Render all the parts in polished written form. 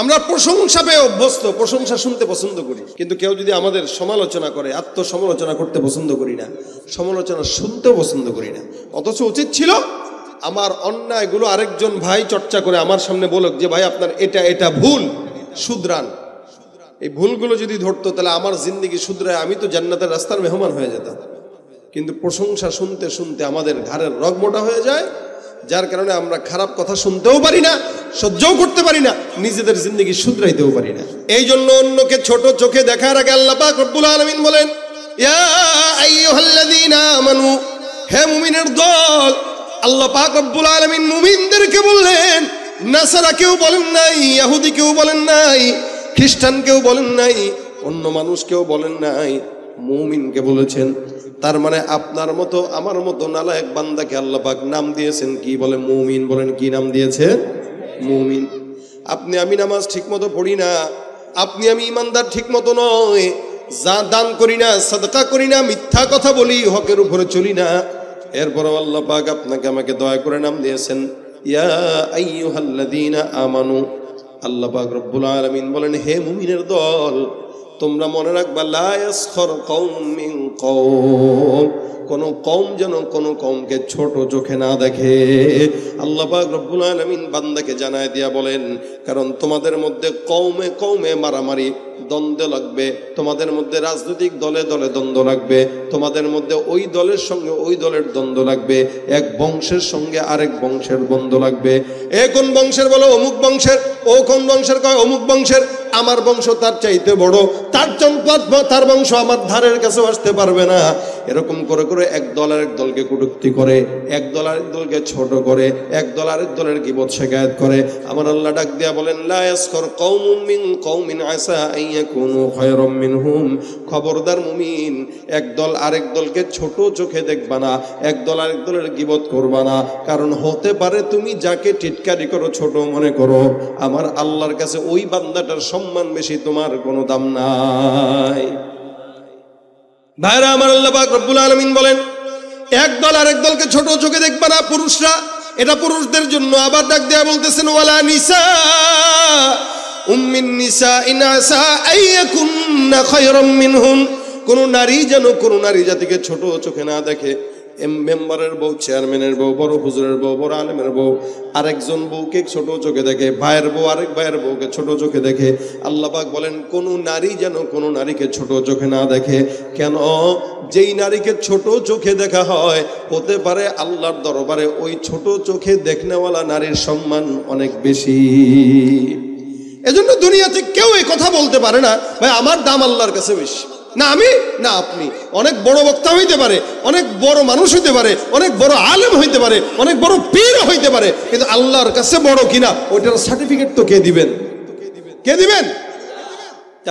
আমরা প্রশংসা পেয়ে অভ্যস্ত, প্রশংসা শুনতে পছন্দ করি, কিন্তু কেউ যদি আমাদের সমালোচনা করে, আত্মসমালোচনা করতে পছন্দ করি না, সমালোচনা শুনতেও পছন্দ করি না। অথচ উচিত ছিল আমার অন্যায়গুলো আরেকজন ভাই চর্চা করে আমার সামনে বলুক যে ভাই আপনার এটা ভুল, শুধরান। এই ভুলগুলো যদি ধরতো তাহলে আমার জিন্দেগি শুধরায় আমি তো জান্নাতের রাস্তার মেহমান হয়ে যেতাম। কিন্তু প্রশংসা শুনতে শুনতে আমাদের ঘাড়ের রগ মোটা হয়ে যায়, যার কারণে আমরা খারাপ কথা শুনতেও পারি না, সহ্যও করতে পারি না, নিজেদের জিন্দেগি শুধরাইতেও পারি না। এই জন্য অন্যকে ছোট চোখে দেখার আগে আল্লাহ পাক রব্বুল আলামিন বলেন, ইয়া আইয়ুহাল্লাযীনা আমানু, হে মুমিনের দল। আল্লাহ পাক রব্বুল আলামিন মুমিনদেরকে বললেন, নাসারা কেউ বলেন নাই, ইহুদি কেউ বলেন নাই, খ্রিস্টান কেউ বলেন নাই, অন্য মানুষ কেউ বলেন নাই, মুমিনকে বলেছেন। তার মানে আপনার মতো আমার মতো নালায়েক বান্দাকে আল্লাহ পাক নাম দিয়েছেন কি বলে? মুমিন। বলেন কি নাম দিয়েছে? মুমিন। আপনি আমি নামাজ ঠিক মতো পড়ি না, আপনি আমি ইমানদার ঠিক মতো নয়, যা দান করি না, সাদকা করি না, মিথ্যা কথা বলি, হকের উপরে চলি না, এরপরও আল্লাহ পাক আপনাকে আমাকে দয়া করে নাম দিয়েছেন ইয়া আইয়ুহাল্লাযীনা আমানু। আল্লাহ পাক রব্বুল আলামিন বলেন, হে মুমিনের দল, তোমরা মনে রাখবা, লা ইয়াসখর কওম মিন কওম, কোন কওম যেন কোন কওমকে ছোট চোখে না দেখে। আল্লাহ পাক রব্বুল আলামিন বান্দাকে জানায় দিয়া বলেন, কারণ তোমাদের মধ্যে কওমে কওমে মারামারি, দ্বন্দ্ব লাগবে, তোমাদের মধ্যে রাজনৈতিক দলে দলে দ্বন্দ্ব লাগবে, তোমাদের মধ্যে ওই দলের সঙ্গে ওই দলের দ্বন্দ্ব লাগবে, এক বংশের সঙ্গে আরেক বংশের দ্বন্দ্ব লাগবে। এ কোন বংশের বলো অমুক বংশের, ও কোন বংশের কয় অমুক বংশের, আমার বংশ তার চাইতে বড়, তার বংশ আমার ধারের কাছেও আসতে পারবে না। এরকম করে করে এক দল আরেক দলকে কটূক্তি করে, এক দল আরেক দলকে ছোট করে, এক দল আরেক দলের গীবত শিকায়াত করে। আমার আল্লাহ ডাক দিয়া বলেন, লা ইয়াসখর কওমুম মিন কওমিন আসা আন ইয়াকুনু খায়রাম মিনহুম। খবরদার মুমিন, এক দল আরেক দলকে ছোট চোখে দেখবা না, এক দল আরেক দলের গীবত করবা না, কারণ হতে পারে তুমি যাকে টিটকারি করো, ছোট মনে করো, আমার আল্লাহর কাছে ওই বান্দাটার সম্মান বেশি, তোমার কোনো দাম নাই। ভাইরা আমার, আল্লাহ পাক রব্বুল আলামিন বলেন, এক দল আরেক দলকে ছোট চোখে দেখবা না, পুরুষরা, এটা পুরুষদের জন্য। আবার ডাক দেয়া বলতেছেন, ওয়ালা নিসা উম্মিন নিসা ইন আসা আইয়াকুন্না খায়রাম মিনহুম, কোন নারী যেন কোন নারী জাতিকে ছোট চোখে না দেখে। মেম্বারের বউ, চেয়ারম্যানের বউ, বড় হুজুরের বউ, বড় আলেমের বউ আরেকজন বউকে ছোট চোখে দেখে, ভাইয়ের বউ আরেক ভাইয়ের বউকে ছোট চোখে দেখে। আল্লাহ পাক বলেন, কোন নারী যেন কোন নারীকে ছোট চোখে না দেখে। কেন? যেই নারীকে ছোট চোখে দেখা হয়, হতে পারে আল্লাহর দরবারে ওই ছোট চোখে দেখনেওয়ালা নারীর সম্মান অনেক বেশি। এজন্য দুনিয়াতে কেউ এই কথা বলতে পারে না, ভাই আমার দাম আল্লাহর কাছে বেশি। না আমি, না আপনি। অনেক বড় বক্তা হইতে পারে, অনেক বড় মানুষ হইতে পারে, অনেক বড় আলেম হইতে পারে, অনেক বড় পীর হইতে পারে, কিন্তু আল্লাহর কাছে বড় কিনা ওইটার সার্টিফিকেট তো কে দিবেন? কে দিবেন?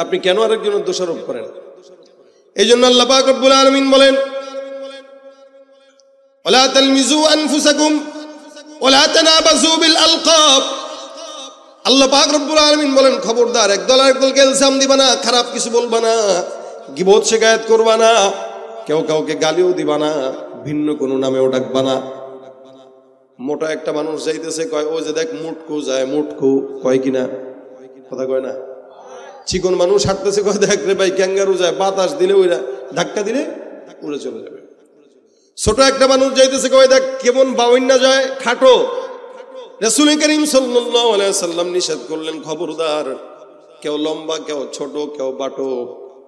আপনি কেন আরেকজনের দোষারোপ করেন? এই জন্য আল্লাহ পাক রব্বুল আলামিন বলেন, ওয়ালা তালমিজু আনফুসাকুম ওয়ালা তানাবাজু বিল আলকাব। আল্লাহ পাক রব্বুল আলামিন বলেন, খবরদার, একদল আরেকদলকে ইলজাম দিবা না, খারাপ কিছু বলবা না, গীবত শিকায়াত করবা না, কেউ কাউকে গালিও দিবা না, ভিন্ন কোনো নামেও ডাকবা না। মোটা একটা মানুষ যাইতেছে, কয় ও যে দেখ মুটকু যায়, মুটকু কয় কিনা, কথা কয় না। চিকন মানুষ হাঁটতেছে, কয় দেখ রে ভাই ক্যাঙ্গারু যায়, বাতাস দিলে ওইরা ধাক্কা দিলে উড়ে চলে যাবে। ছোট একটা মানুষ যাইতেছে, কয় দেখ কেমন বাউন্না যায়, খাটো। রাসূল করিম সাল্লাল্লাহু আলাইহি ওয়াসাল্লাম নিষেধ করলেন, খবরদার, কেউ লম্বা, কেউ ছোট, কেউ বাটো,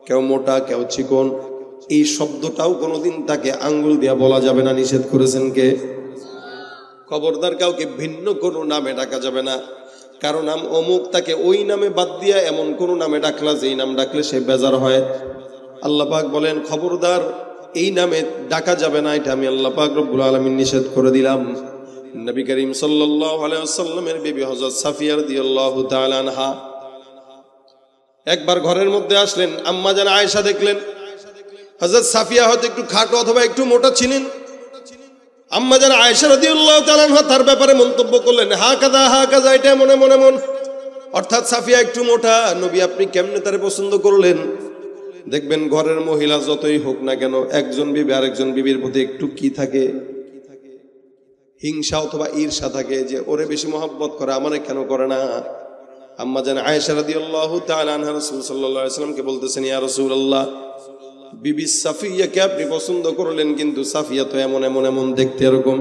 কেউ মোটা, কেউ চিকন, এই শব্দটাও কোনোদিন তাকে আঙ্গুল দিয়া বলা যাবে না, নিষেধ করেছেন কে? খবরদার, কাউকে ভিন্ন কোনো নামে ডাকা যাবে না। কারো নাম অমুক, তাকে ওই নামে বাদ দিয়া এমন কোনো নামে ডাকলা যেই নাম ডাকলে সে বেজার হয়। আল্লাহ পাক বলেন, খবরদার, এই নামে ডাকা যাবে না, এটা আমি আল্লাহ পাক রব্বুল আলামিন নিষেধ করে দিলাম। নবী করিম সাল্লাল্লাহু আলাইহি ওয়াসাল্লামের বিবি হযরত সাফিয়া রাদিয়াল্লাহু তাআলা আনহা একবার ঘরের মধ্যে আসলেন, আম্মা জান আয়েশা দেখলেন হযরত সাফিয়া হয়তো একটু খাটো অথবা একটু মোটা ছিলেন। আম্মা জান আয়েশা রাদিয়াল্লাহু তাআলা আনহা তার ব্যাপারে মন্তব্য করলেন, হাকাযা, এটা মনে মনে মন, অর্থাৎ সাফিয়া একটু মোটা, নবী আপনি কেমনে তারে পছন্দ করলেন? দেখবেন ঘরের মহিলা যতই হোক না কেন, একজন বিবি আরেকজন বিবির প্রতি একটু কি থাকে, হিংসা অথবা ঈর্ষা থাকে, যে ওরে বেশি মহব্বত করে, আমারে কেন করে না। আম্মা জান আয়েশা রাদিয়াল্লাহু তাআলা আনহা রাসূল সাল্লাল্লাহু আলাইহি ওয়াসাল্লামকে বলতেছেন, ইয়া রাসূলুল্লাহ, বিবি সাফিয়াকে আপনি পছন্দ করলেন, কিন্তু সাফিয়া তো এমন এমন এমন দেখতে এরকম।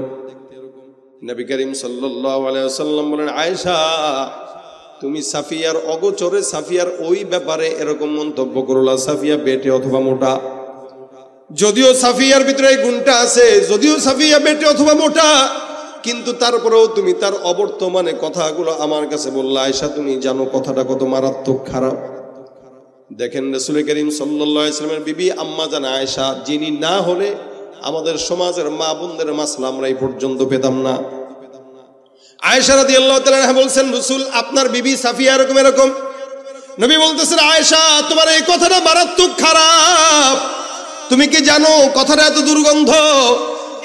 নবী করিম সাল্লাল্লাহু আলাইহি ওয়াসাল্লাম বলেন, আয়েশা, তুমি সাফিয়ার অগোচরে সাফিয়ার ওই ব্যাপারে এরকম মন্তব্য করলা, সাফিয়া বেটে অথবা মোটা। যদিও সাফিয়ার ভিতরে এই গুণটা আছে, যদিও সাফিয়া বেটে অথবা মোটা, কিন্তু তারপরেও তুমি তার অবর্তমানে কথাগুলো আমার কাছে বললা। আয়েশা, তুমি জানো কথাটা কত মারাত্মক খারাপ। দেখেন, রাসূল করিম সাল্লাল্লাহু আলাইহি ওয়াসাল্লামের বিবি আম্মা জান আয়েশা, যিনি না হলে আমাদের সমাজের মা বোনদের মাসলা আমরা এই পর্যন্ত পেতাম না। আয়েশা রাদিয়াল্লাহু তাআলা আনহা বলছেন, রাসূল, আপনার বিবি সাফিয়া এরকম এরকম। নবী বলতেছেন, আয়েশা, তোমার এই কথাটা মারাত্মক খারাপ। তুমি কি জানো কথাটা এত দুর্গন্ধ?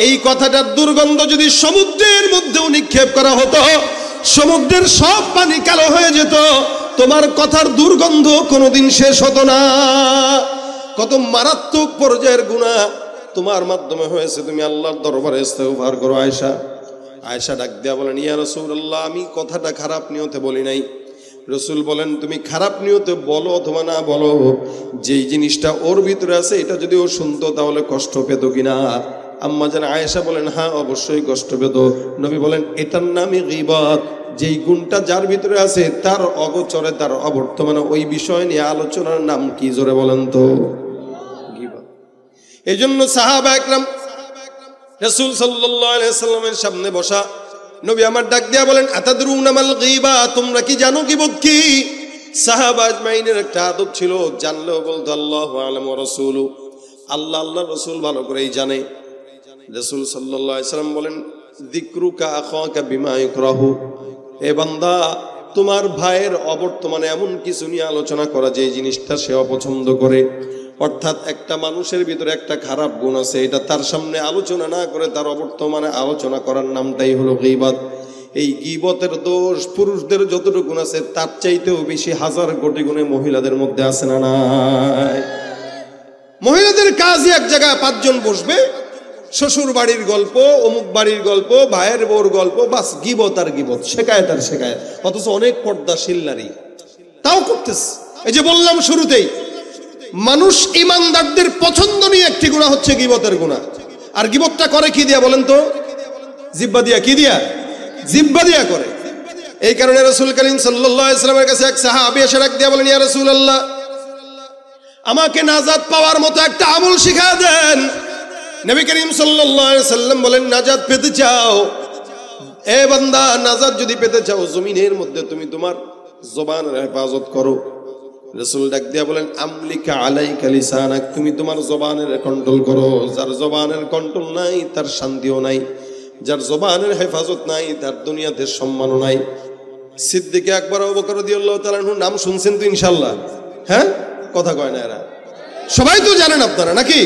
এই কথাটার দুর্গন্ধ যদি সমুদ্রের মধ্যেও নিক্ষেপ করা হতো, সমুদ্রের সব পানি কালো হয়ে যেত, তোমার কথার দুর্গন্ধ কোনোদিন শেষ হতো না। কত মারাত্মক পর্যায়ের গুনাহ তোমার মাধ্যমে হয়েছে, তুমি আল্লাহর দরবারে ইস্তেগফার করো। আয়েশা আয়েশা ডাক দিয়া বলেন, ইয়া রাসূলুল্লাহ, আমি কথাটা খারাপ নিয়তে বলি নাই। রাসূল বলেন, তুমি খারাপ নিয়তে বলো অথবা না বলো, যেই জিনিসটা ওর ভিতরে আছে এটা যদি ও শুনতো তাহলে কষ্ট পেত কিনা? আম্মা জান আয়েশা বলেন, হ্যাঁ, অবশ্যই কষ্ট পেত। নবী বলেন, এটার নামই গীবত। যেই গুণটা যার ভিতরে আছে তার অগোচরে, তার অবর্তমানে ওই বিষয় নিয়ে আলোচনার নাম কি? জোরে বলেন তো, গীবত। এই জন্য সাহাবা একরাম রাসূল সাল্লাল্লাহু আলাইহি ওয়াসাল্লামের সামনে বসা, নবী আমার ডাক দিয়া বলেন, আতাদরুনা মাল গীবা, তোমরা কি জানো গীবত কি? সাহাবা আজমাইনের একটা আদব ছিল, জানলেও বলতো আল্লাহু আ'লাম ওয়া রাসূলু, আল্লাহ আল্লাহর রাসূল ভালো করেই জানে। রাসূল সাল্লাল্লাহু আলাইহি ওয়াসাল্লাম বলেন, যিকরুকা আখাকা বিমা ইকরাহু, এ বান্দা, তোমার ভাইয়ের অবর্তমানে এমন কিছু নিয়ে আলোচনা করা যে জিনিসটা সে অপছন্দ করে। অর্থাৎ একটা মানুষের ভিতরে একটা খারাপ গুণ আছে, এটা তার সামনে আলোচনা না করে তার অবর্তমানে আলোচনা করার নামটাই হলো গীবত। এই গীবতের দোষ পুরুষদের যতটুকু গুণ আছে তার চাইতেও বেশি হাজার কোটি গুণে মহিলাদের মধ্যে আছে না নাই? মহিলাদের কাজই এক জায়গায় 5 জন বসবে, শ্বশুর বাড়ির গল্প, অমুক বাড়ির গল্প, ভাইয়ের বউর গল্প, বাস গীবত আর গীবত, শেখায়ত আর শেখায়ত। অথচ অনেক পর্দাশীল নারী তাও করতেছে। এই যে বললাম শুরুতেই, মানুষ ইমানদারদের পছন্দ নিয়ে একটি গুনাহ হচ্ছে গীবতের গুনাহ। আর গীবতটা করে কি দিয়া বলেন তো? জিহ্বা দিয়া। কি দিয়া? জিহ্বা দিয়া করে। এই কারণে রাসূল করিম সাল্লাল্লাহু আলাইহি ওয়াসাল্লামের কাছে এক সাহাবী এসে ডাক দিয়া বলেন, ইয়া রাসূলুল্লাহ, আমাকে নাজাত পাওয়ার মতো একটা আমল শিখা দেন। নবী করিম সাল্লাল্লাহু আলাইহি ওয়াসাল্লাম বলেন, নাজাত পেতে চাও? এ বান্দা, নাজাত যদি পেতে চাও, জমিনের মধ্যে তুমি তোমার জবানের হেফাজত করো। রাসূল ডাক দিয়া বলেন, আমলিকা আলাইকা লিসানাক, তুমি তোমার জবানের কন্ট্রোল করো। যার জবানের কন্ট্রোল নাই তার শান্তিও নাই, যার জবানের হেফাজত নাই তার দুনিয়াতে সম্মানও নাই। সিদ্দিক আকবর আবু বকর রাদিয়াল্লাহু তাআলা আনহু নাম শুনছেন তো ইনশাআল্লাহ? হ্যাঁ, কথা কয় না এরা? সবাই তো জানেন আপনারা, নাকি?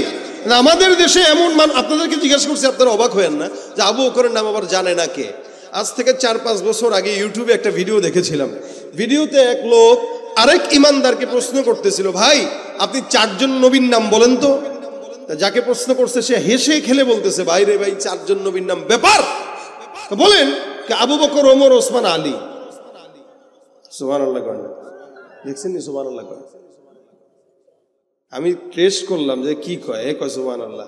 আমাদের দেশে এমন আপনাদেরকে জিজ্ঞাসা করছি, আপনারা অবাক হয়েন না যে আবু বকরের নাম আবার জানে না কে? আজ থেকে 4-5 বছর আগে ইউটিউবে একটা ভিডিও দেখেছিলাম। ভিডিওতে এক লোক আরেক ইমানদারকে প্রশ্ন করতেছিল, ভাই আপনি 4 জন নবীর নাম বলেন তো। যাকে প্রশ্ন করছে সে হেসে খেলে বলতেছে, ভাই রে ভাই, 4 জন নবীর নাম ব্যাপার, বলেন আবু বকর, ওমর, ওসমান, আলী। সুবহানাল্লাহ কয় না? দেখছেন নি? সুবহানাল্লাহ কয়। আমি টেস্ট করলাম যে কি কয়, এ কয় সুবহানাল্লাহ।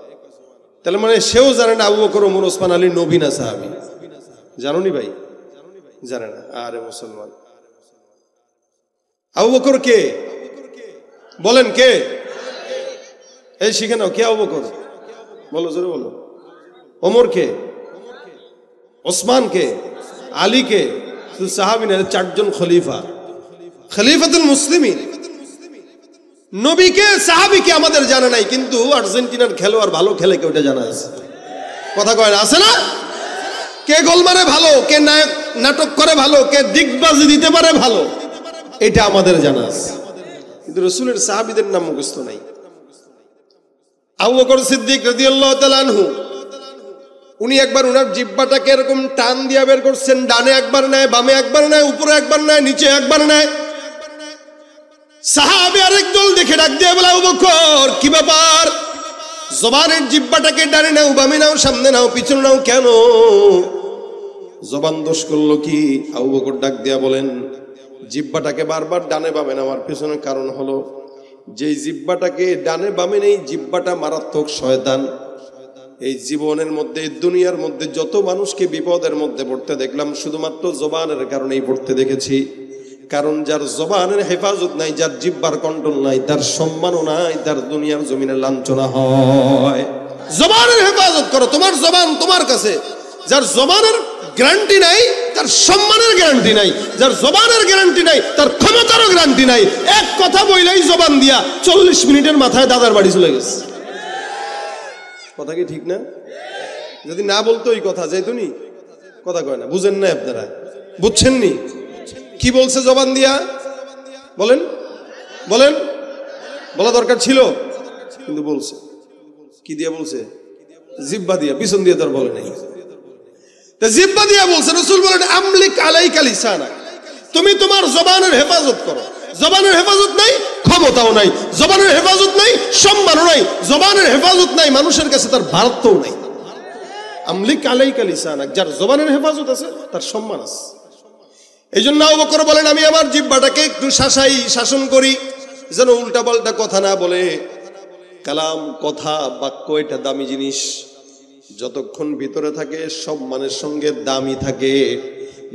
তাহলে মানে সেও জানে না আবু বকর, ওমর, ওসমান, আলী নবী না সাহাবী? জানোনি ভাই? জানে না? আরে মুসলমান, আবু বকর কে? বলেন কে? এই শিখে নাও, কে আবু বকর? বলো, জোরে বলো। ওমর কে? ওসমান কে? আলী কে? শুধু সাহাবী না, 4 জন খলিফা, খলিফাতুল মুসলিমিন। নবীকে, সাহাবীকে আমাদের জানা নাই, কিন্তু আর্জেন্টিনার খেলোয়াড় ভালো খেলে কে ওটা জানা আছে। কথা কয় না? আছে না? কে গোল মারে ভালো, কে নাটক করে ভালো, কে দিগবাজি দিতে পারে ভালো, এটা আমাদের জানা আছে। কিন্তু রাসূলের সাহাবীদের নাম মুখস্থ নাই। আবু বকর সিদ্দিক রাদিয়াল্লাহু তাআলা আনহু, উনি একবার উনার জিহ্বাটাকে এরকম টান দিয়া বের করছেন, ডানে একবার নেয়, বামে একবার নেয়, উপরে একবার নেয়, নিচে একবার নেয়। সাহাবী আরেক দল দেখে ডাক দিয়ে বলে, আবু বকর কি ব্যাপার? জবানের জিহ্বাটাকে ডানে নাও, বামে নাও, সামনে নাও, পিছনে নাও, কেন? জবান দোষ করলো কি? আবু বকর ডাক দিয়া বলেন, জিহ্বাটাকে বারবার ডানে বামে নেওয়ার পেছনে কারণ হলো, যেই জিহ্বাটাকে ডানে বামে নেই, জিহ্বাটা মারাত্মক শয়তান। এই জীবনের মধ্যে, দুনিয়ার মধ্যে যত মানুষকে বিপদের মধ্যে পড়তে দেখলাম, শুধুমাত্র জবানের কারণেই পড়তে দেখেছি। কারণ যার জবানের হেফাজত নাই, যার জিহ্বার কন্ট্রোল নাই, তার সম্মানও নাই, তার দুনিয়ার জমিনে লাঞ্ছনা হয়। জবানের হেফাজত করো, তোমার জবান তোমার কাছে। যার জবানের গ্যারান্টি নাই, তার সম্মানের গ্যারান্টি নাই। যার জবানের গ্যারান্টি নাই, তার ক্ষমতারও গ্যারান্টি নাই। এক কথা বইলেই জবান দিয়া 40 মিনিটের মাথায় দাদার বাড়ি চলে গেছে। কথা কি ঠিক না? যদি না বলতো এই কথা যাইতনি, কথা কয় না, বুঝেন না আপনারা, বুঝছেননি কি বলছে জবান দিয়া? বলেন বলেন, বলা দরকার ছিল কিন্তু বলছে। কি দিয়া বলছে? জিহ্বা দিয়া, পিছন দিয়ে তার বলে নাই। জিহ্বা দিয়া বলছে। রাসূল বলেন আমলিক আলাইকা লিসানাক, তুমি তোমার জবানের হেফাজত করো। জবানের হেফাজত নাই, ক্ষমতাও নাই। জবানের হেফাজত নাই, সম্মানও নাই। জবানের হেফাজত নাই, মানুষের কাছে তার ভারতও নাই। আমলিক আলাইকা লিসানাক, যার জবানের হেফাজত আছে তার সম্মান আছে। এই জন্য আবু বকর বলেন আমি আমার জিহ্বাটাকে একটু শাসন করি, যেন উল্টা পাল্টা কথা না বলে। কালাম, কথা, বাক্য এটা দামি জিনিস। যতক্ষণ ভিতরে থাকে সম্মানের সঙ্গে দামি থাকে।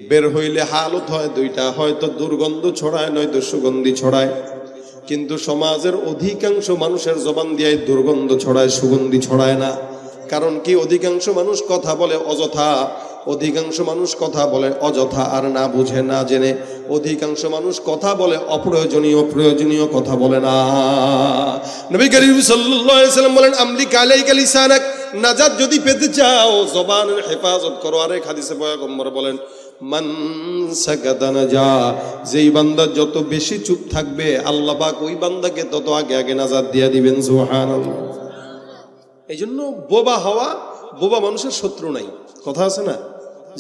বের হইলে হালত হয় দুইটা, হয়তো দুর্গন্ধ ছড়ায়, নয়তো সুগন্ধি ছড়ায়। কিন্তু সমাজের অধিকাংশ মানুষের জবান দিয়ে দুর্গন্ধ ছড়ায়, সুগন্ধি ছড়ায় না। কারণ কি? অধিকাংশ মানুষ কথা বলে অযথা। অধিকাংশ মানুষ কথা বলে অযথা আর না বুঝে না জেনে। অধিকাংশ মানুষ কথা বলে অপ্রয়োজনীয়, প্রয়োজনীয় কথা বলে না। নবী করিম সাল্লাল্লাহু আলাইহি ওয়াসাল্লাম বলেন আমলিক আলাইকা লিসানাক, নাজাত যদি পেতে চাও জবানের হেফাজত করো। আরেক হাদিসে পয়গম্বর বলেন মান সাকাতা নাজা, যেই বান্দা যত বেশি চুপ থাকবে আল্লাহ পাক ওই বান্দাকে তত আগে আগে নাজাত দিয়ে দিবেন। সুবহানাল্লাহ। এই জন্য বোবা হওয়া, বোবা মানুষের শত্রু নাই। কথা আছে না,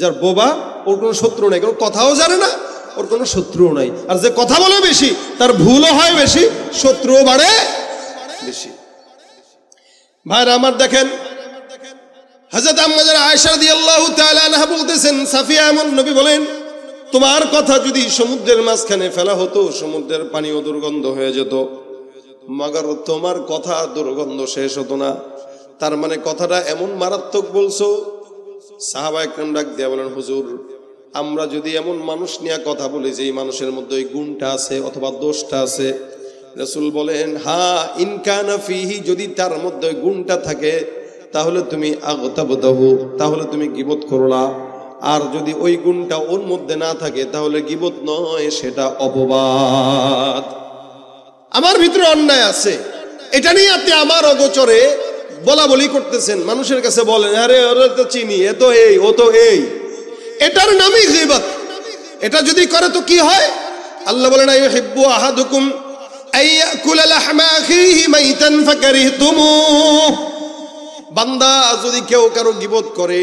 যার বোবা ওর কোনো শত্রু নাই, কারণ কথাও জানে না, ওর কোনো শত্রুও নাই। আর যে কথা বলে বেশি, তার ভুলও হয় বেশি, শত্রুও বাড়ে বেশি। ভাইরা আমার দেখেন, হযরত আম্মা আয়েশা রাদিয়াল্লাহু তাআলা আনহা বলতেছেন, সাফিয়া এমন নবী বলেন তোমার কথা যদি সমুদ্রের মাঝখানে ফেলা হতো, সমুদ্রের পানিও দুর্গন্ধ হয়ে যেত, মগর তোমার কথা দুর্গন্ধ শেষ হতো না। তার মানে কথাটা এমন মারাত্মক বলছো। সাহাবা একরাম ডাক দিয়া বলেন হুজুর, আমরা যদি এমন মানুষ নিয়ে কথা বলি যে এই মানুষের মধ্যে ওই গুণটা আছে অথবা দোষটা আছে, রাসূল বলেন হা ইন কানা ফিহি, যদি তার মধ্যে ওই গুণটা থাকে তাহলে তুমি আগতাবতাহু, তাহলে তুমি গীবত করলা। আর যদি ওই গুণটা ওর মধ্যে না থাকে তাহলে গীবত নয়, সেটা অপবাদ। আমার ভিতরে অন্যায় আছে, এটা নিয়ে আপনি আমার অগোচরে বলা বলি করতেছেন, মানুষের কাছে বলেন আরে ওরা তো চিনি, এ তো এই, ও তো এই, এটার নামই গীবত। এটা যদি করে তো কি হয়? আল্লাহ বলেন আইয়ুহিব্বু আহাদুকুম আইয়াকুলা লাহমা আখিহি মাইতান ফাকারিহতুমুহ। বান্দা যদি কেউ কারো গীবত করে,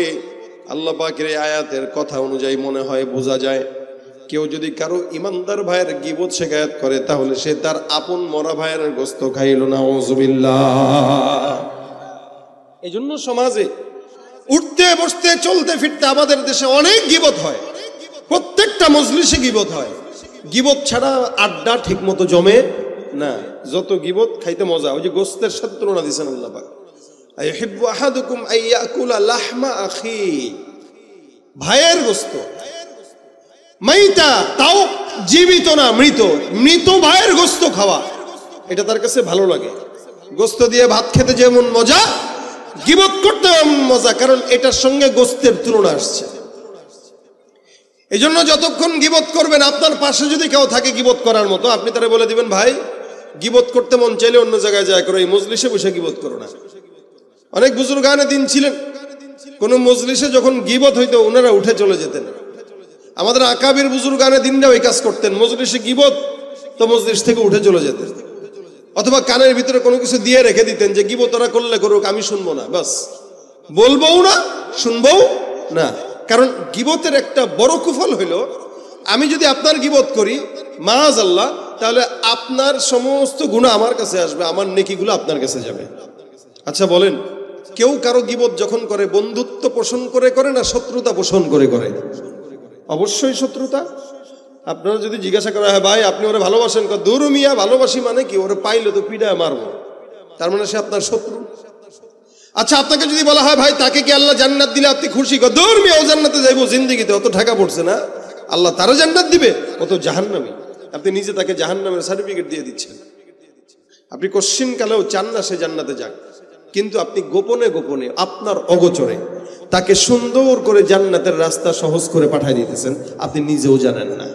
আল্লাহ পাকের এই আয়াতের কথা অনুযায়ী মনে হয় বোঝা যায়, কেউ যদি কারো ইমানদার ভাইয়ের গীবত শিকায়াত করে তাহলে সে তার আপন মরা ভাইয়ের গোশত খাইল। নাউযুবিল্লাহ। এই জন্য সমাজে উঠতে বসতে চলতে ফিরতে আমাদের দেশে অনেক গীবত হয়, প্রত্যেকটা মজলিসে গীবত হয়। গীবত ছাড়া আড্ডা ঠিক মতো জমে না। যত গীবত খাইতে মজা। ওই যে গোশতের সাথে তুলনা দিয়েছেন আল্লাহ পাক, আইয়ুহিব্বু আহাদুকুম আইয়াকুলা লাহমা আখি, ভাইয়ের গোশত, মাইতা, তাও জীবিত না, মৃত, মৃত ভাইয়ের গোশত খাওয়া, এটা তার কাছে ভালো লাগে। গোশত দিয়ে ভাত খেতে যেমন মজা, গীবত করতে এমন মজা, কারণ এটার সঙ্গে গোশতের তুলনা আসছে। এই জন্য যতক্ষণ গীবত করবেন, আপনার পাশে যদি কেউ থাকে গীবত করার মতো, আপনি তারা বলে দিবেন ভাই গীবত করতে মন চাইলে অন্য জায়গায় যায় করো, এই মজলিসে বসে গীবত করো না। অনেক বুজুর্গানে দিন ছিলেন, কোন মজলিসে যখন গীবত হইতো ওনারা উঠে চলে যেতেন। আমাদের আকাবির বুজুর্গানে দিনরা ওই কাজ করতেন, মজলিসে গীবত তো মজলিস থেকে উঠে চলে যেতেন, অথবা কানের ভিতরে কোনো কিছু দিয়ে রেখে দিতেন যে গীবত ওরা করলে করুক, আমি শুনবো না, বাস বলবও না, শুনবও না। কারণ গীবতের একটা বড় কুফল হইল, আমি যদি আপনার গীবত করি মাআযাল্লাহ, তাহলে আপনার সমস্ত গুনাহ আমার কাছে আসবে, আমার নেকিগুলো আপনার কাছে যাবে। আচ্ছা বলেন, কেউ কারো গীবত যখন করে বন্ধুত্ব পোষণ করে করে না শত্রুতা পোষণ করে করে? অবশ্যই শত্রুতা। আপনারা যদি জিজ্ঞাসা করা হয় ভাই আপনি ওরে ভালোবাসেন, দূর মিয়া ভালোবাসি মানে কি, ওরে পাইলে তো পিডায় মারবো, তার মানে সে আপনার শত্রু। আচ্ছা আপনাকে যদি বলা হয় ভাই তাকে কি আল্লাহ জান্নাত দিলে আপনি খুশি, দূর মিয়া ও জান্নাতে যাইবো, জিন্দেগিতে অত ঢাকা পড়ছে না, আল্লাহ তারও জান্নাত দিবে, ও তো জাহান্নামী। আপনি নিজে তাকে জাহান্নামের সার্টিফিকেট দিয়ে দিচ্ছেন। আপনি কোশ্চিন কালেও চান না সে জান্নাতে যাক, কিন্তু আপনি গোপনে গোপনে আপনার অগোচরে তাকে সুন্দর করে জান্নাতের রাস্তা সহজ করে পাঠিয়ে দিতেছেন, আপনি নিজেও জানেন না।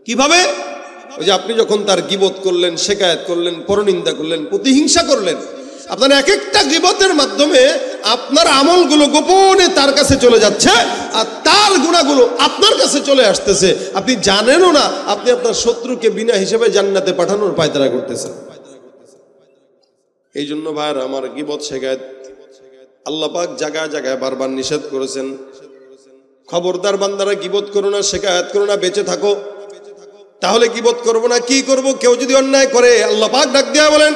কিভাবে? ওই যে আপনি যখন তার গীবত করলেন, শিকায়াত করলেন, পরনিন্দা করলেন, প্রতিহিংসা করলেন, আপনার এক একটা গীবতের মাধ্যমে আপনার আমলগুলো গোপনে তার কাছে চলে যাচ্ছে, আর তার গুনাহগুলো আপনার কাছে চলে আসতেছে, আপনি জানেনও না। আপনি আপনার শত্রুকে বিনা হিসেবে জান্নাতে পাঠানোর পায়তারা করতেছেন। এই জন্য ভাইরা আমার, গীবত শিকায়াত আল্লাহ পাক জায়গায় জায়গায় বারবার নিষেধ করেছেন। খবরদার বান্দারা গীবত করো না, শিকায়াত করো না, বেঁচে থাকো। তাহলে গীবত করবো না, কি করব? কেউ যদি অন্যায় করে আল্লাহ পাক ডাক দিয়া বলেন,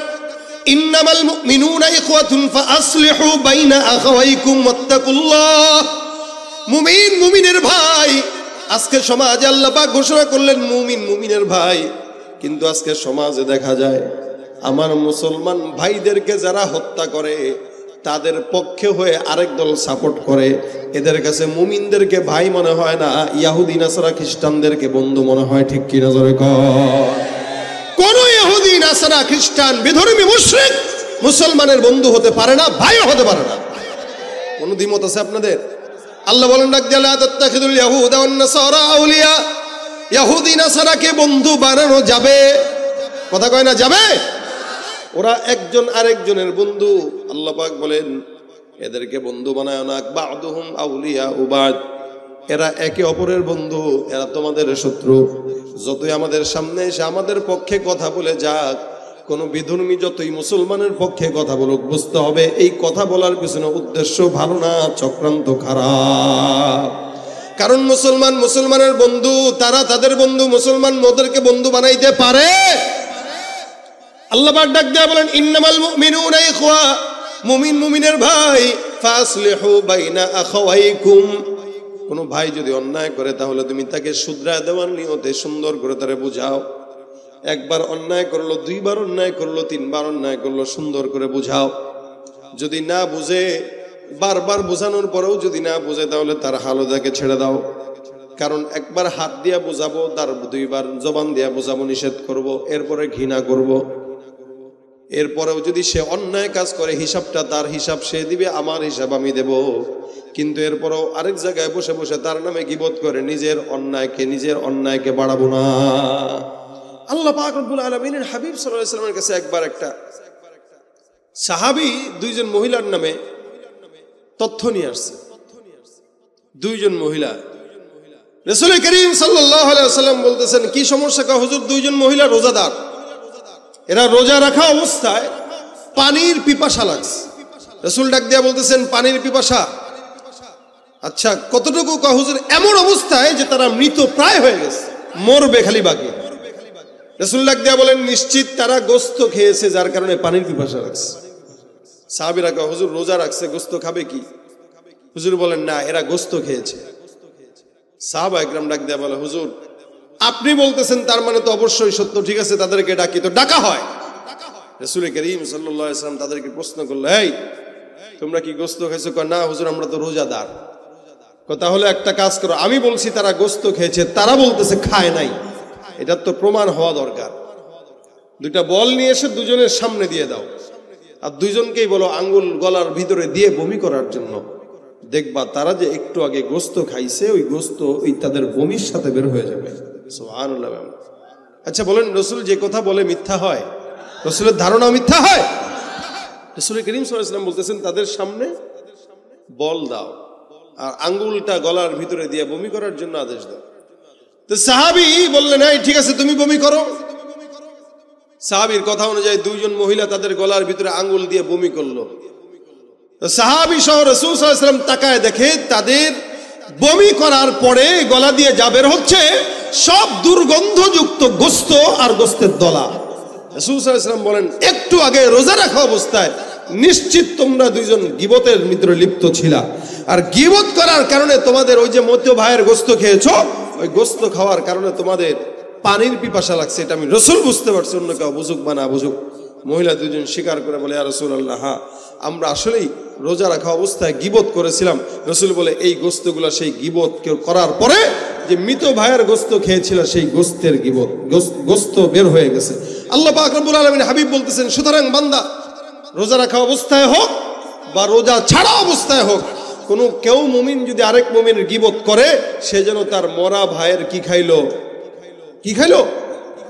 ইন্নামাল মুমিনুনা ইখওয়াতুন ফাআসলিহু বাইনা আখাওয়াইকুম ওয়াত্তাকুল্লাহ। মুমিন মুমিনের ভাই। আজকে সমাজে আল্লাহ পাক ঘোষণা করলেন মুমিন মুমিনের ভাই, কিন্তু আজকে সমাজে দেখা যায় আমার মুসলমান ভাইদেরকে যারা হত্যা করে তাদের পক্ষে হয়ে আরেক দল সাপোর্ট করে। এদের কাছে মুমিনদেরকে ভাই মনে হয় না, ইহুদি নাসারা খ্রিস্টানদেরকে বন্ধু মনে হয়। ঠিক কি না জোরে কর? কোন ইহুদি নাসারা খ্রিস্টান বিধর্মী মুশরিক মুসলমানের বন্ধু হতে পারে না, ভাইও হতে পারে না। কোন দ্বিমত আছে আপনাদের? আল্লাহ বলেন ডাক দিয়া, লা তাত্তাখিযুল ইয়াহুদা ওয়ান নাসারা আউলিয়া। ইহুদি নাসারাকে বন্ধু বানানো যাবে? কথা কয় না যাবে? ওরা একজন আরেকজনের বন্ধু। আল্লাহ পাক বলেন এদেরকে বন্ধু বানায় না, বা'দুহুম আউলিয়া উবাদ। এরা একে অপরের বন্ধু, এরা তোমাদের শত্রু। যতই আমাদের সামনে এসে আমাদের পক্ষে কথা বলে যাক, কোন বিধর্মী যতই মুসলমানের পক্ষে কথা বলুক, বুঝতে হবে এই কথা বলার পিছনে উদ্দেশ্য ভালো না, চক্রান্ত খারাপ। কারণ মুসলমান মুসলমানের বন্ধু, তারা তাদের বন্ধু, মুসলমান ওদেরকে বন্ধু বানাইতে পারে? আল্লাহ পাক ডাক দেয়া বলেন, ইন্নামাল মুমিনুনা ইখওয়া। মুমিন মুমিনের ভাই। ফাসলিহু বাইনা আখাওয়াইকুম। কোন ভাই যদি অন্যায় করে তাহলে তুমি তাকে শুধরা দেওয়ার নিয়তে সুন্দর করে তারে বুঝাও। একবার অন্যায় করলো, দুইবার অন্যায় করলো, তিনবার অন্যায় করলো, সুন্দর করে বুঝাও। যদি না বুঝে, বারবার বোঝানোর পরেও যদি না বুঝে, তাহলে তার হালদাকে ছেড়ে দাও। কারণ একবার হাত দিয়া বোঝাবো, তার দুইবার জবান দিয়া বোঝাবো, নিষেধ করব, এরপরে ঘৃণা করব। এরপরেও যদি সে অন্যায় কাজ করে, হিসাবটা তার হিসাব সে দিবে, আমার হিসাব আমি দেব। কিন্তু এরপরেও আরেক জায়গায় বসে বসে তার নামে গীবত করে নিজের অন্যায়কে বাড়াবো না। আল্লাহ পাক রব্বুল আলামিনের হাবিব সাল্লাল্লাহু আলাইহি ওয়াসাল্লামের কাছে একবার একটা সাহাবী দুইজন মহিলার নামে তথ্য নিয়ে আসছে। দুইজন মহিলা। রাসূল করিম সাল্লাল্লাহু আলাইহি ওয়াসাল্লাম বলতেছেন, কি সমস্যা? কা হুজুর, দুইজন মহিলা রোজাদার, এরা রোজা রাখা অবস্থায় পানির পিপাসা লাগছে। রাসূল ডাক দিয়া বলতেছেন, পানির পিপাসা? আচ্ছা কতটুকু? কা হুজুর, এমন অবস্থায় যে তারা মৃত প্রায় হয়ে গেছে, মরবে খালি বাকি। রাসূল ডাক দিয়া বলেন, নিশ্চিত তারা গোশত খেয়েছে, যার কারণে পানির পিপাসা লাগছে। সাহাবীরা কা হুজুর, রোজা রাখছে, গোশত খাবে কি? হুজুর বলেন, না, এরা গোশত খেয়েছে। সাহাবা একরাম ডাক দিয়া বলে, হুজুর আপনি বলতেছেন, তার মানে তো অবশ্যই সত্য। ঠিক আছে, তাদেরকে ডাকি। তো ডাকা হয়। রাসূল করিম সাল্লাল্লাহু আলাইহি ওয়াসাল্লাম তাদেরকে প্রশ্ন করলো, এই তোমরা কি গোশত খেয়েছো? না হুজুর, আমরা তো রোজাদার। তাহলে একটা কাজ করো, আমি বলছি তারা গোশত খেয়েছে, তারা বলতেছে খায় নাই, এটার তো প্রমাণ হওয়া দরকার। দুইটা বল নিয়ে এসে দুজনের সামনে দিয়ে দাও, আর দুইজনকেই বলো আঙ্গুল গলার ভিতরে দিয়ে বমি করার জন্য। দেখবা তারা যে একটু আগে গোশত খাইছে, ওই গোশত ওই তাদের বমির সাথে বের হয়ে যাবে। সুবহানাল্লাহ। আচ্ছা বলেন, রাসূল যে কথা বলে মিথ্যা হয়? রাসূলের ধারণা মিথ্যা হয়? রাসূল করিম সাল্লাল্লাহু আলাইহি ওয়াসাল্লাম বলতেছেন, তাদের সামনে বল দাও আর আঙ্গুলটা গলার ভিতরে দিয়ে বমি করার জন্য আদেশ দাও। তো সাহাবী বললেন, এই ঠিক আছে, তুমি বমি করো। সাহাবীর কথা অনুযায়ী দুইজন মহিলা তাদের গলার ভিতরে আঙ্গুল দিয়ে বমি করলো। সাহাবী সহ রাসূল সাল্লাল্লাহু আলাইহি ওয়াসাল্লাম তাকায় দেখে, তাদের বমি করার পরে গলা দিয়ে যা বের হচ্ছে সব দুর্গন্ধযুক্ত গোশত আর গোশতের দলা। রাসূল সাল্লাল্লাহু আলাইহি ওয়াসাল্লাম বলেন, একটু আগে রোজা রাখা অবস্থায় নিশ্চিত তোমরা দুইজন গীবতের ভিতরে লিপ্ত ছিলা, আর গীবত করার কারণে তোমাদের ওই যে মধ্য ভাইয়ের গোশত খেয়েছো, ওই গোস্ত খাওয়ার কারণে তোমাদের পানির পিপাসা লাগছে, এটা আমি রাসূল বুঝতে পারছি, অন্য কেউ বুঝুক বা না বুঝুক। মহিলা দুজন স্বীকার করে বলে, ইয়া রাসূলুল্লাহ, হ্যাঁ আমরা আসলেই রোজা রাখা অবস্থায় গীবত করেছিলাম। রাসূল বলে, এই গোস্তগুলো সেই গীবত করার পরে যে মৃত ভাইয়ের গোস্ত খেয়েছিল সেই গোস্তের গীবত, গোস্ত বের হয়ে গেছে। আল্লাহ পাক রব্বুল আলামিন হাবিব বলতেছেন, সুতরাং বান্দা রোজা রাখা অবস্থায় হোক বা রোজা ছাড়া অবস্থায় হোক, কেউ মুমিন যদি আরেক মুমিনের গীবত করে, সে যেন তার মরা ভাইয়ের কি খাইলো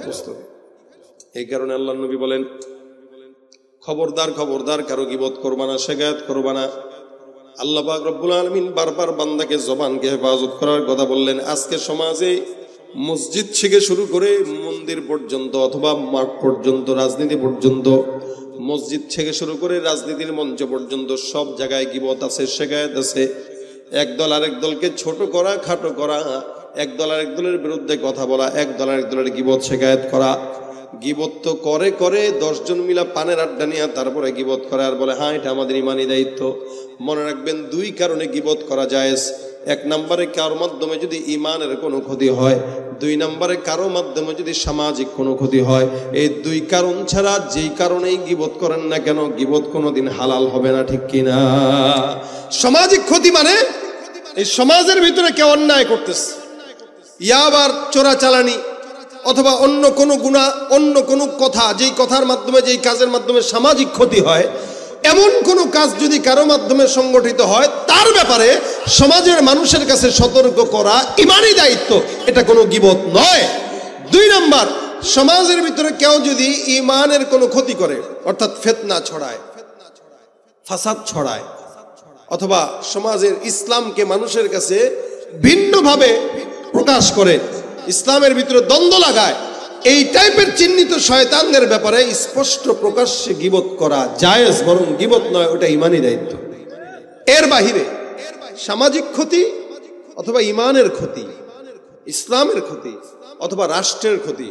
গোস্ত। এই কারণে আল্লাহর নবী বলেন, খবরদার খবরদার কারো গীবত করবা না, শিকায়াত করবা না। আল্লাহ পাক রব্বুল আলামিন বারবার বান্দাকে জবানকে হেফাজত করার কথা বললেন। আজকে সমাজে মসজিদ থেকে শুরু করে মন্দির পর্যন্ত অথবা মাঠ পর্যন্ত, রাজনীতি পর্যন্ত, মসজিদ থেকে শুরু করে রাজনীতির মঞ্চ পর্যন্ত সব জায়গায় গীবত আছে, শিকায়াত আছে। একদল আরেক দলকে ছোট করা, খাটো করা, একদল আরেক দলের বিরুদ্ধে কথা বলা, একদল আরেক দলের গীবত শিকায়াত করা। গীবত তো করে 10 জন মিলা পানের আড্ডা নিয়ে তারপরে গীবত করে আর বলে, হ্যাঁ এটা আমাদের ইমানি দায়িত্ব। মনে রাখবেন, 2 কারণে গীবত করা জায়েজ। 1 নম্বরে কারোর মাধ্যমে যদি ইমানের কোনো ক্ষতি হয়, 2 নম্বরে কারো মাধ্যমে যদি সামাজিক কোনো ক্ষতি হয়। এই 2 কারণ ছাড়া যেই কারণেই গীবত করেন না কেন, গীবত কোনোদিন হালাল হবে না, ঠিক কিনা? সামাজিক ক্ষতি মানে এই সমাজের ভিতরে কেউ অন্যায় করতেছে, ইয়াবার চোরাচালানি অথবা অন্য কোনো গুনাহ, অন্য কোনো কথা, যেই কথার মাধ্যমে, যেই কাজের মাধ্যমে সামাজিক ক্ষতি হয়, এমন কোনো কাজ যদি কারো মাধ্যমে সংগঠিত হয়, তার ব্যাপারে সমাজের মানুষের কাছে সতর্ক করা ইমানি দায়িত্ব, এটা কোনো গীবত নয়। 2 নম্বর, সমাজের ভিতরে কেউ যদি ইমানের কোনো ক্ষতি করে, অর্থাৎ ফিতনা ছড়ায়, ফাসাদ ছড়ায়, অথবা সমাজের ইসলামকে মানুষের কাছে ভিন্নভাবে প্রকাশ করে, ইসলামের ভিতরে দ্বন্দ্ব লাগায়, এই টাইপের চিহ্নিত শয়তানদের ব্যাপারে স্পষ্ট প্রকাশ্যে গীবত করা জায়েজ, বরং গীবত নয়, ওটা ইমানি দায়িত্ব। এর বাহিরে সামাজিক ক্ষতি অথবা ইমানের ক্ষতি, ইসলামের ক্ষতি অথবা রাষ্ট্রের ক্ষতি,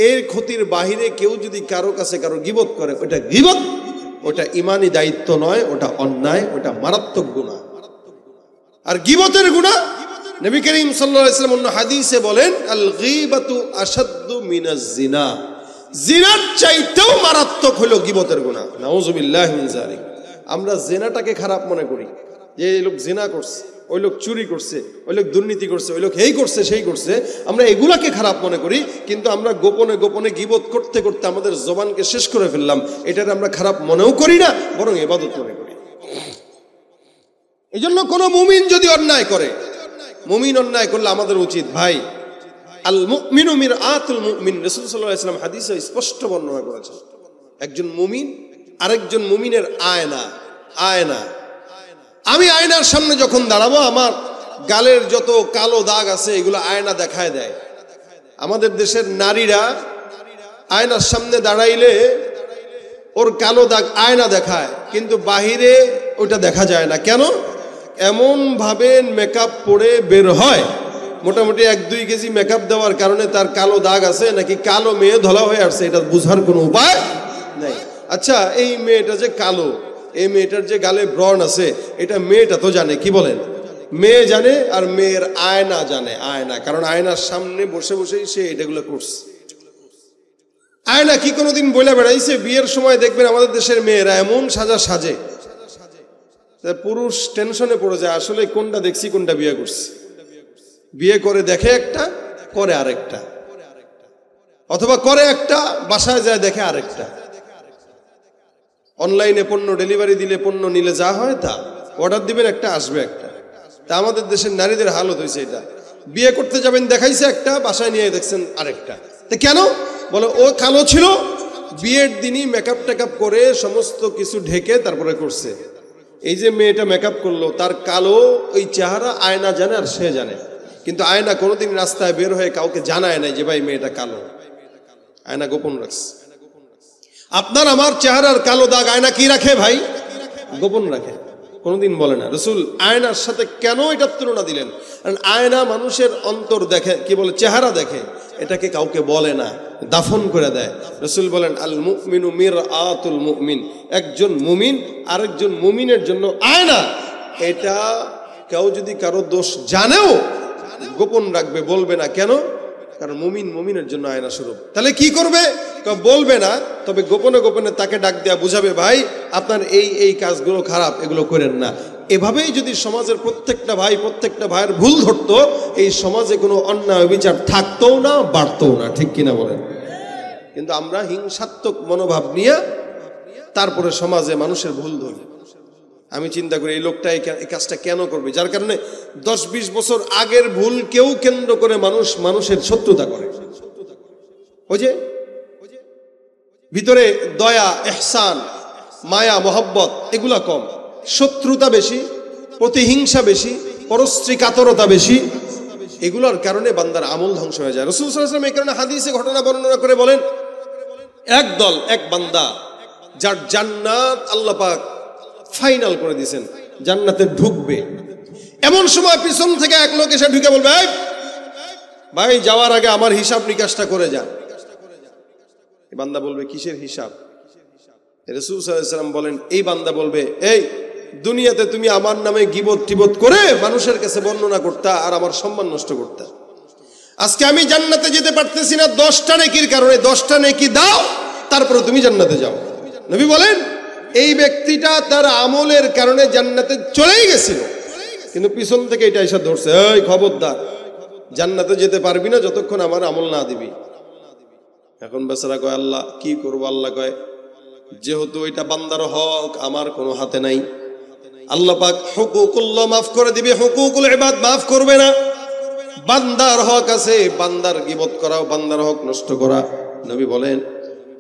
এর ক্ষতির বাহিরে কেউ যদি কারো কাছে কারো গীবত করে, ওটা গীবত, ওটা ইমানি দায়িত্ব নয়, ওটা অন্যায়, ওটা মারাত্মক গুনাহ। আর গীবতের গুনাহ নবী করিম সাল্লাল্লাহু আলাইহি ওয়াসাল্লাম অন্য হাদিসে বলেন, আল গীবাতু আশাদ্দু মিনাজ জিনা, জিনার চাইতেও মারাত্মক হলো গীবতের গুনাহ। নাউযুবিল্লাহি মিন যালিক। আমরা জিনাটাকে খারাপ মনে করি, যে এই লোক জিনা করছে, ওই লোক চুরি করছে, ওই লোক দুর্নীতি করছে, ওই লোক এই করছে সেই করছে, আমরা এগুলাকে খারাপ মনে করি। কিন্তু আমরা গোপনে গোপনে গীবত করতে করতে আমাদের জবানকে শেষ করে ফেললাম। এটাকে আমরা খারাপ মনেও করি না, বরং ইবাদত মনে করি। এই জন্য কোনো মুমিন যদি অন্যায় করে, মুমিন অন্যায় করলে আমাদের উচিত, ভাই, আল মুমিনু মিরআতুল মুমিন, রাসূল সাল্লাল্লাহু আলাইহি ওয়াসাল্লাম হাদিসে স্পষ্ট বর্ণনা করেছেন, একজন মুমিন আরেকজন মুমিনের আয়না। আয়না, আমি আয়নার সামনে যখন দাঁড়াবো, আমার গালের যত কালো দাগ আছে এগুলো আয়না দেখায় দেয়। আমাদের দেশের নারীরা আয়নার সামনে দাঁড়াইলে ওর কালো দাগ আয়না দেখায়, কিন্তু বাহিরে ওটা দেখা যায় না। কেন? এমন ভাবে মেকআপ পরে বের হয়, মোটামুটি 1-2 কেজি মেকআপ দেওয়ার কারণে তার কালো দাগ আছে নাকি কালো মেয়ে ধলা হয়ে আসছে, এটা বোঝার কোনো উপায় নাই। আচ্ছা, এই মেয়েটা যে কালো, এই মেয়েটার যে গালে ব্রণ আছে, এটা মেয়েটা তো জানে, কি বলেন? মেয়ে জানে, আর মেয়ের আয়না জানে। আয়না, কারণ আয়নার সামনে বসে বসেই সে এটাগুলো করছে। আয়না কি কোনোদিন বলে বেড়াইছে? বিয়ের সময় দেখবেন আমাদের দেশের মেয়েরা এমন সাজে, পুরুষ টেনশনে পড়ে যায়, আসলে কোনটা দেখছি, কোনটা বিয়ে করছি। বিয়ে করে দেখে একটা, করে আরেকটা, অথবা করে একটা, বাসায় যায় দেখে আরেকটা। অনলাইনে পণ্য ডেলিভারি দিলে, পণ্য নিলে যা হয় তা, অর্ডার দিবেন একটা, আসবে একটা। তা আমাদের দেশের নারীদের হালত হয়েছে এটা, বিয়ে করতে যাবেন দেখাইছে একটা, বাসায় নিয়ে দেখছেন আরেকটা। তো কেন? বলে ও কালো ছিল, বিয়ের দিনই মেকআপ টেকআপ করে সমস্ত কিছু ঢেকে তারপরে করছে। এই যে মেয়েটা মেকআপ করলো, তার কালো ওই চেহারা আয়না জানে আর সে জানে, কিন্তু আয়না কোনোদিন রাস্তায় বের হয়ে কাউকে জানায় নাই যে ভাই মেয়েটা কালো। আয়না গোপন রাখছে। আপনার আমার চেহারার কালো দাগ আয়না কি রাখে ভাই? গোপন রাখে, কোনোদিন বলে না। রাসূল আয়নার সাথে কেন এটার তুলনা দিলেন? কারণ আয়না মানুষের অন্তর দেখে, কি বলে, চেহারা দেখে, এটাকে কাউকে বলে না, দাফন করে দেয়। রাসূল বলেন, আল মুমিনু মিরআতুল মুমিন, একজন মুমিন আরেকজন মুমিনের জন্য আয়না। এটা কেউ যদি কারো দোষ জানেও, গোপন রাখবে, বলবে না। কেন? কারণ মুমিন মুমিনের জন্য আয়না স্বরূপ। তাহলে কি করবে? বলবে না, তবে গোপনে গোপনে তাকে ডাক দেয়া বুঝাবে, ভাই আপনার এই এই কাজগুলো খারাপ, এগুলো করেন না। এভাবেই যদি সমাজের প্রত্যেকটা ভাই প্রত্যেকটা ভাইয়ের ভুল ধরতো, এই সমাজে কোনো অন্যায় বিচার থাকতো না, বাড়তো না। ঠিক কিনা বলেন? কিন্তু আমরা হিংসাত্মক মনোভাব নিয়ে তারপরে সমাজে মানুষের ভুল ধরি। আমি চিন্তা করি এই লোকটা এই কাজটা কেন করবে, যার কারণে 10-20 বছর আগের ভুল কেউ কেন্দ্র করে মানুষের শত্রুতা করে। ওই যে ভিতরে দয়া, ইহসান, মায়া, মহব্বত এগুলা কম, শত্রুতা বেশি, প্রতিহিংসা বেশি, পরশ্রী কাতরতা বেশি। এগুলোর কারণে বান্দার আমল ধ্বংস হয়ে যায়। রাসূল সাল্লাল্লাহু আলাইহি ওয়াসাল্লাম এই কারণে হাদিসে ঘটনা বর্ণনা করে বলেন, এক বান্দা যার জান্নাত আল্লাহ পাক ফাইনাল করে দিয়েছেন, জান্নাতে ঢুকবে, এমন সময় পিছন থেকে এক লোক এসে ঢুকে বলবে, ভাই যাওয়ার আগে আমার হিসাব নিকাশটা করে যান। বান্দা বলবে, কিসের হিসাব? রাসূল সাল্লাল্লাহু আলাইহি ওয়াসাল্লাম বলেন, এই বান্দা বলবে, এই দুনিয়াতে তুমি আমার নামে গীবত টিবত করে মানুষের কাছে বর্ণনা করতা আর আমার সম্মান নষ্ট করতা। আজকে আমি জান্নাতে যেতে পারতেছি না 10টা নেকির কারণে, 10টা নেকি দাও, তারপরে তুমি জান্নাতে যাও। নবী বলেন, এই ব্যক্তিটা তার আমলের কারণে জান্নাতে চলেই গেছিল, কিন্তু পিছন থেকে এটা এসে ধরছে, এই খবরদার, জান্নাতে যেতে পারবি না যতক্ষণ আমার আমল না দিবি। এখন বেচারা কয়, আল্লাহ কি করবো? আল্লাহ কয়, যেহেতু এটা বান্দার হক, আমার কোনো হাতে নাই, আল্লাহ পাক হুকুকুল্লাহ মাফ করে দিবে, হুকুকুল ইবাদ মাফ করবে না। বান্দার হক আছে, বান্দার গীবত করাও বান্দার হক নষ্ট করা। নবী বলেন,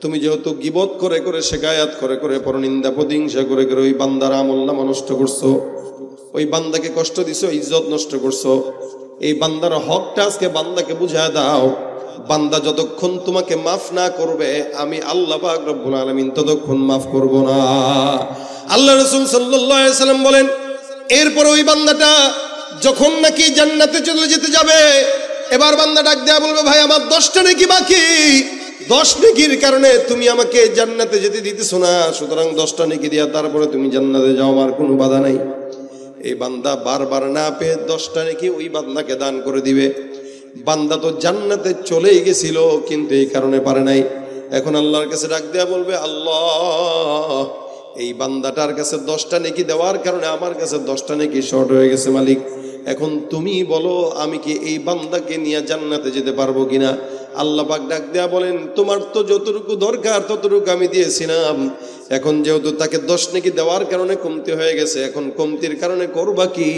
তুমি যেহেতু গীবত করে করে, শিকায়াত করে করে, পরনিন্দা প্রতিহিংসা করে করে ওই বান্দার আমলনামা নষ্ট করছো, ওই বান্দাকে কষ্ট দিছো, ইজ্জত নষ্ট করছো, এই বান্দার হকটা আজকে বান্দাকে বুঝায় দাও। বান্দা যতক্ষণ তোমাকে মাফ না করবে, আমি আল্লাহ পাক রব্বুল আলামিন ততক্ষণ মাফ করব না। আল্লাহ রাসূল সাল্লাল্লাহু আলাইহি সাল্লাম বলেন, এরপর ওই বান্দাটা যখন নাকি জান্নাতে চলে যেতে যাবে, এবার বান্দা ডাক দেয়া বলবে, ভাই আমার 10টা নেকি বাকি, 10 নেকির কারণে তুমি আমাকে জান্নাতে যেতে দিতেছো না, সুতরাং 10টা নেকি দিয়া তারপরে তুমি জান্নাতে যাও, আমার কোনো বাধা নাই। এই বান্দা বারবার না পেয়ে 10টা নেকি ওই বান্দাকে দান করে দিবে। বান্দা তো জান্নাতে চলেই গেছিল, কিন্তু এই কারণে পারে নাই। এখন আল্লাহর কাছে ডাক দেয়া বলবে, আল্লাহ এই বান্দাটার কাছে 10টা নেকি দেওয়ার কারণে আমার কাছে 10টা নেকি শর্ট হয়ে গেছে, মালিক এখন তুমি বলো আমি কি এই বান্দাকে নিয়ে জান্নাতে যেতে পারবো কিনা? আল্লাহ পাক ডাক দেয়া বলেন, তোমার তো যতটুকু দরকার ততটুকু আমি দিয়েছিলাম, এখন যেহেতু তাকে 10 নেকি দেওয়ার কারণে কমতি হয়ে গেছে, এখন কমতির কারণে করবা কি?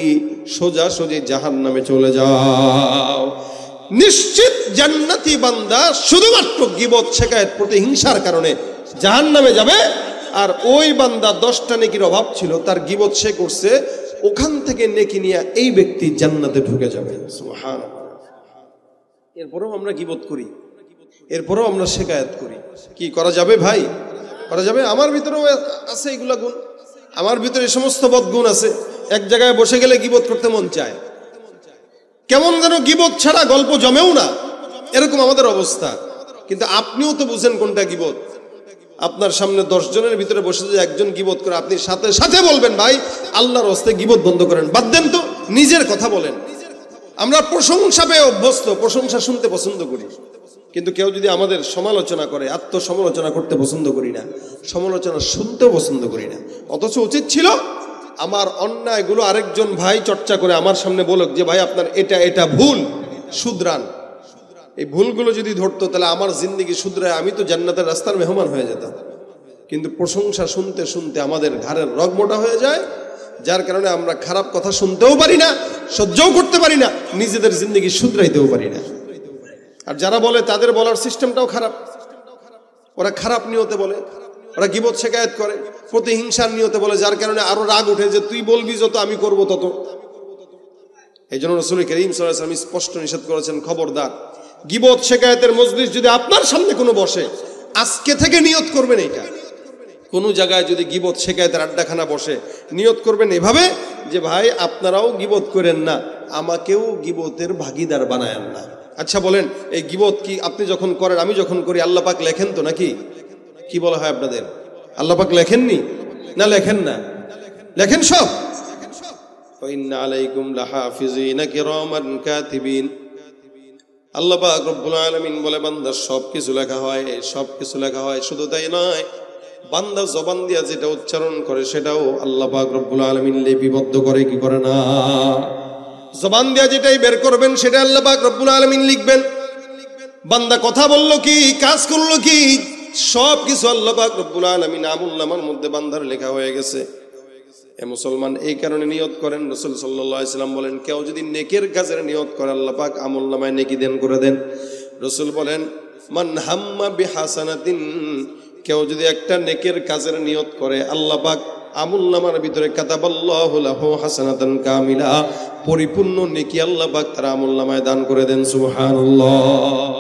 সোজাসুজি জাহান্নামে চলে যাও। নিশ্চিত জান্নাতি বান্দা শুধুমাত্র গীবত, শিকায়াত, প্রতিহিংসার কারণে জাহান্নামে যাবে। আর ওই বান্দা 10টা নেকির অভাব ছিল, তার গীবত সে করছে, ওখান থেকে নেকি নিয়ে এই ব্যক্তি জান্নাতে ঢুকে যাবে। সুবহানাল্লাহ। এরপরেও আমরা গীবত করি, এরপরেও আমরা শিকায়াত করি। কি করা যাবে ভাই? করা যাবে? আমার ভিতরেও আছে এগুলা গুণ, আমার ভিতরে এই সমস্ত বদগুণ আছে। এক জায়গায় বসে গেলে গীবত করতে মন চায়, কেমন যেন গীবত ছাড়া গল্প জমেও না, এরকম আমাদের অবস্থা। কিন্তু আপনিও তো বুঝেন কোনটা গীবত। আপনার সামনে 10 জনের ভিতরে বসে যে একজন গীবত করে, আপনি সাথে সাথে বলবেন, ভাই আল্লাহর হস্তে গীবত বন্ধ করেন, বাদ দেন তো, নিজের কথা বলেন। আমরা প্রশংসা পেয়ে অভ্যস্ত, প্রশংসা শুনতে পছন্দ করি, কিন্তু কেউ যদি আমাদের সমালোচনা করে, আত্মসমালোচনা করতে পছন্দ করি না, সমালোচনা শুনতেও পছন্দ করি না। অথচ উচিত ছিল আমার অন্যায়গুলো আরেকজন ভাই চর্চা করে আমার সামনে বলুক যে, ভাই আপনার এটা এটা ভুল, শুধরান। এই ভুলগুলো যদি ধরতো, তাহলে আমার জিন্দেগি শুধরায় আমি তো জান্নাতের রাস্তার মেহমান হয়ে যেতাম। কিন্তু প্রশংসা শুনতে শুনতে আমাদের ঘাড়ের রগ মোটা হয়ে যায়, যার কারণে আমরা খারাপ কথা শুনতেও পারি না, সহ্যও করতে পারি না, নিজেদের জিন্দেগি শুধরাইতেও পারি না। আর যারা বলে তাদের বলার সিস্টেমটাও খারাপ, ওরা খারাপ নিয়তে বলে, ওরা গীবত শিকায়াত করে, প্রতিহিংসার নিয়তে বলে, যার কারণে আরো রাগ উঠে যে তুই বলবি যত আমি করব তত। এই জন্য রাসূল কারীম সাল্লাল্লাহু আলাইহি ওয়াসাল্লাম স্পষ্ট নিষেধ করেছেন, খবরদার গীবত শিকায়াতের মজলিস যদি আপনার সামনে কোনো বসে, আজকে থেকে নিয়ত করবেন এইটা। কোনো জায়গায় যদি গীবত শিকায়াতের আড্ডাখানা বসে, নিয়ত করবেন এভাবে যে, ভাই আপনারাও গীবত করেন না, আমাকেও গীবতের ভাগীদার বানায়েন না। আচ্ছা বলেন, এই গীবত কি আপনি যখন করেন, আমি যখন করি, আল্লাহ পাক লেখেন তো নাকি? কি বলা হয় আপনাদের? আল্লাহ পাক লেখেননি? না লেখেন না? লেখেন সব। ওয়া ইন্না আলাইকুম লাহাফিজিনা কিরামান কাতিবিন। আল্লাহ পাক রব্বুল আলামিন বলে বান্দার সবকিছু লেখা হয়, সবকিছু লেখা হয়। শুধু তাই নয়, বান্দা জবান দিয়া যেটা উচ্চারণ করে সেটাও আল্লাহ পাক রব্বুল আলামিন লিপিবদ্ধ করে, কি করে না? জবান দিয়া যেটাই বের করবেন সেটা আল্লাহ পাক রব্বুল আলামিন লিখবেন। বান্দা কথা বললো কি, কাজ করলো কি, সবকিছু আল্লাহ পাক রব্বুল আলামিন আমুলনামার মধ্যে বান্দার লেখা হয়ে গেছে। এ মুসলমান, এই কারণে নিয়ত করেন, রাসূল সাল্লাল্লাহু আলাইহি ওয়াসাল্লাম বলেন, কেউ যদি নেকের কাজের নিয়ত করে আল্লাহ পাক আমুলনামায় নেকি দান করে দেন। রাসূল বলেন, মান হাম্মা বিহাসানাতিন, কেউ যদি একটা নেকের কাজের নিয়ত করে আল্লাহ পাক আমুলনামার ভিতরে কাতাবাল্লাহু লাহু হাসানাতান কামিলা, পরিপূর্ণ নেকি আল্লাহ পাক তার আমুলনামায় দান করে দেন। সুবহানাল্লাহ।